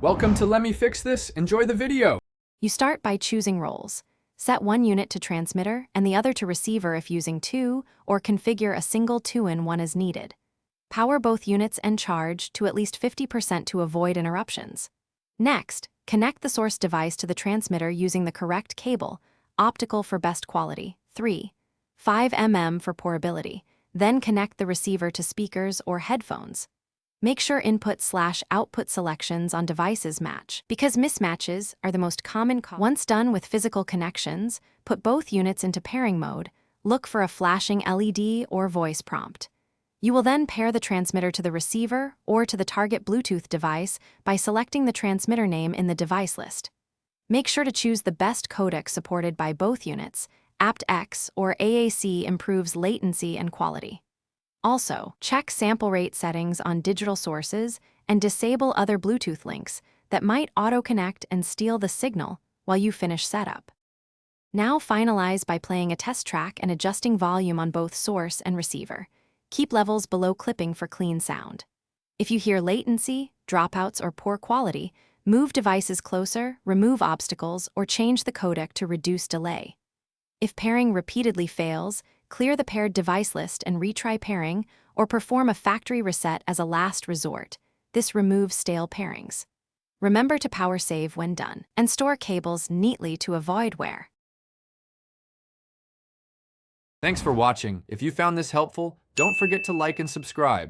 Welcome to Let Me Fix This. Enjoy the video. You start by choosing roles. Set one unit to transmitter and the other to receiver if using two, or configure a single two-in-one as needed. Power both units and charge to at least 50% to avoid interruptions. Next, connect the source device to the transmitter using the correct cable, optical for best quality, 5 mm for portability. Then connect the receiver to speakers or headphones. Make sure input/output selections on devices match, because mismatches are the most common cause. Once done with physical connections, put both units into pairing mode. Look for a flashing LED or voice prompt. You will then pair the transmitter to the receiver or to the target Bluetooth device by selecting the transmitter name in the device list. Make sure to choose the best codec supported by both units. aptX or AAC improves latency and quality. Also, check sample rate settings on digital sources and disable other Bluetooth links that might auto-connect and steal the signal while you finish setup. Now finalize by playing a test track and adjusting volume on both source and receiver. Keep levels below clipping for clean sound. If you hear latency, dropouts, or poor quality, move devices closer, remove obstacles, or change the codec to reduce delay. If pairing repeatedly fails, clear the paired device list and retry pairing, or perform a factory reset as a last resort. This removes stale pairings. Remember to power save when done, and store cables neatly to avoid wear. Thanks for watching. If you found this helpful, don't forget to like and subscribe.